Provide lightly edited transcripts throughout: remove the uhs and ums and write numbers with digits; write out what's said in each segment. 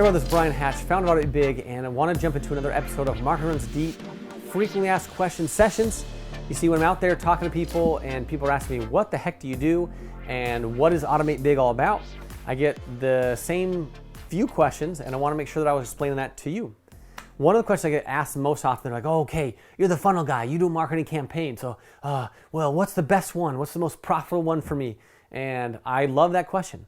everyone, this is Brian Hatch, founder of Automate Big, and I want to jump into another episode of Marketing Runs Deep Frequently Asked Questions Sessions. You see, when I'm out there talking to people and people are asking me, what the heck do you do and what is Automate Big all about? I get the same few questions and I want to make sure that I was explaining that to you. One of the questions I get asked most often, they're like, oh, okay, you're the funnel guy, you do a marketing campaign, so, well, what's the best one? What's the most profitable one for me? And I love that question.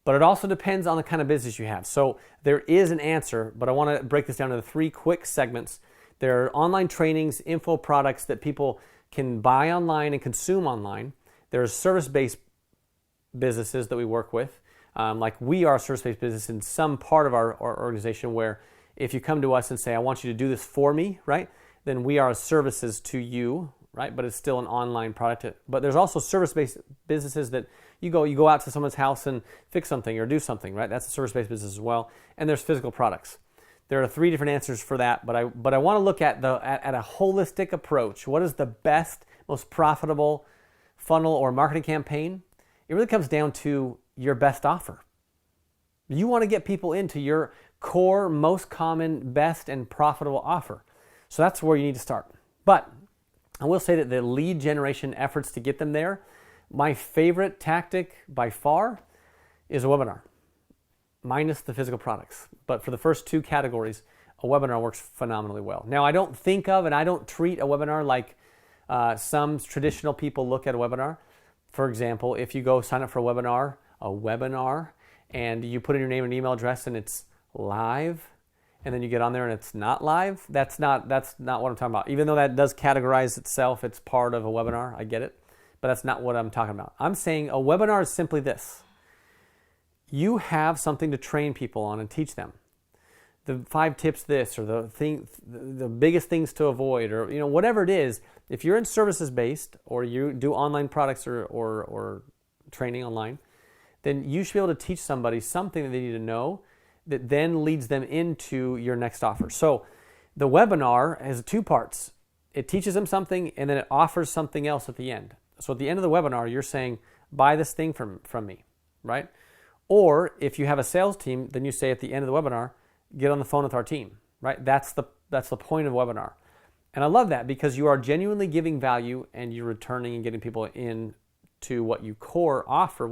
But it also depends on the kind of business you have. So there is an answer, but I want to break this down into 3 quick segments. There are online trainings, info products that people can buy online and consume online. There's service-based businesses that we work with. Like we are a service-based business in some part of our organization where if you come to us and say, I want you to do this for me, right? Then we are services to you, right? But it's still an online product. But there's also service-based businesses that you go out to someone's house and fix something or do something, right? That's a service-based business as well. And there's physical products. There are 3 different answers for that, but I want to look at a holistic approach. What is the best, most profitable funnel or marketing campaign? It really comes down to your best offer. You want to get people into your core, most common, best, and profitable offer. So that's where you need to start. But I will say that the lead generation efforts to get them there, my favorite tactic by far is a webinar, minus the physical products. But for the first 2 categories, a webinar works phenomenally well. Now, I don't think of and I don't treat a webinar like some traditional people look at a webinar. For example, if you go sign up for a webinar, and you put in your name and email address and it's live, and then you get on there and it's not live, that's not what I'm talking about. Even though that does categorize itself, it's part of a webinar, I get it. But that's not what I'm talking about. I'm saying a webinar is simply this. You have something to train people on and teach them. The 5 tips this, or the biggest things to avoid, or whatever it is. If you're in services based, or you do online products or training online, then you should be able to teach somebody something that they need to know that then leads them into your next offer. So the webinar has 2 parts. It teaches them something and then it offers something else at the end. So at the end of the webinar, you're saying, buy this thing from me, right? Or if you have a sales team, then you say at the end of the webinar, get on the phone with our team, right? That's the point of a webinar. And I love that because you are genuinely giving value and you're returning and getting people in to what you core offer,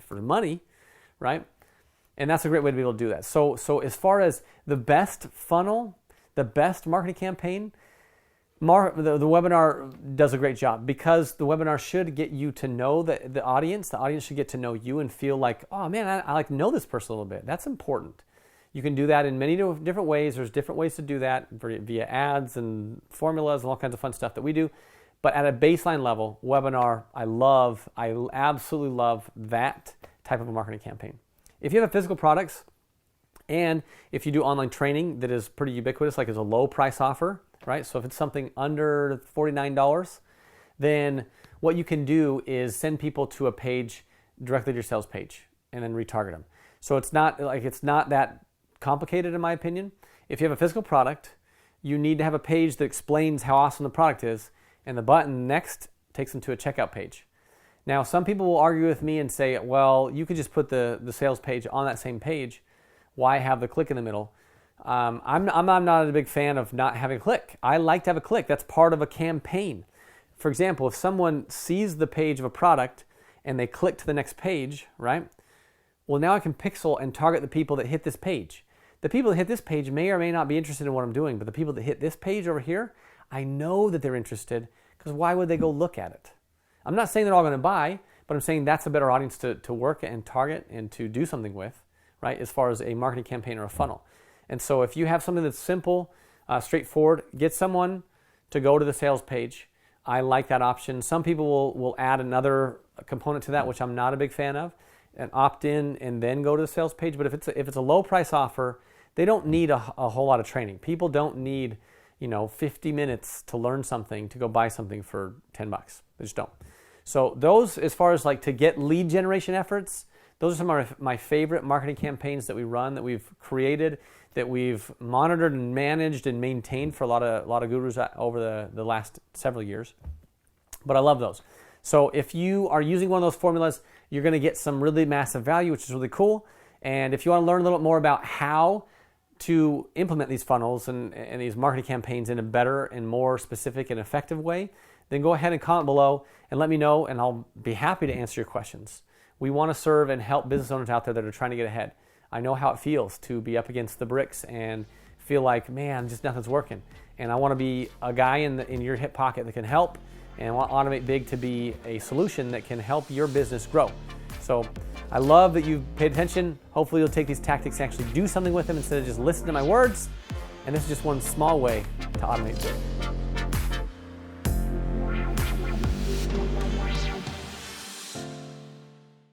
for money, right? And that's a great way to be able to do that. So as far as the best funnel, the best marketing campaign, the webinar does a great job because the webinar should get you to know the audience. The audience should get to know you and feel like, oh man, I like to know this person a little bit. That's important. You can do that in many different ways. There's different ways to do that via ads and formulas and all kinds of fun stuff that we do. But at a baseline level, webinar, I absolutely love that type of a marketing campaign. If you have physical products and if you do online training that is pretty ubiquitous, like it's a low price offer, right? So if it's something under $49, then what you can do is send people to a page directly to your sales page and then retarget them. So it's not that complicated in my opinion. If you have a physical product, you need to have a page that explains how awesome the product is, and the button next takes them to a checkout page. Now, some people will argue with me and say, well, you could just put the sales page on that same page. Why have the click in the middle? I'm not a big fan of not having a click. I like to have a click. That's part of a campaign. For example, if someone sees the page of a product and they click to the next page, right? Well, now I can pixel and target the people that hit this page. The people that hit this page may or may not be interested in what I'm doing, but the people that hit this page over here, I know that they're interested because why would they go look at it? I'm not saying they're all going to buy, but I'm saying that's a better audience to work and target and to do something with, right? As far as a marketing campaign or a funnel. And so if you have something that's simple, straightforward, get someone to go to the sales page. I like that option. Some people will add another component to that, which I'm not a big fan of, and opt in and then go to the sales page. But if it's a low price offer, they don't need a whole lot of training. People don't need 50 minutes to learn something, to go buy something for $10. They just don't. So those, as far as like to get lead generation efforts, those are some of my favorite marketing campaigns that we run, that we've created, that we've monitored and managed and maintained for a lot of gurus over the last several years. But I love those. So if you are using one of those formulas, you're going to get some really massive value, which is really cool. And if you want to learn a little bit more about how to implement these funnels and these marketing campaigns in a better and more specific and effective way, then go ahead and comment below and let me know, and I'll be happy to answer your questions. We want to serve and help business owners out there that are trying to get ahead. I know how it feels to be up against the bricks and feel like, man, just nothing's working. And I want to be a guy in your hip pocket that can help, and I want Automate Big to be a solution that can help your business grow. So I love that you've paid attention. Hopefully you'll take these tactics and actually do something with them instead of just listen to my words. And this is just one small way to automate big.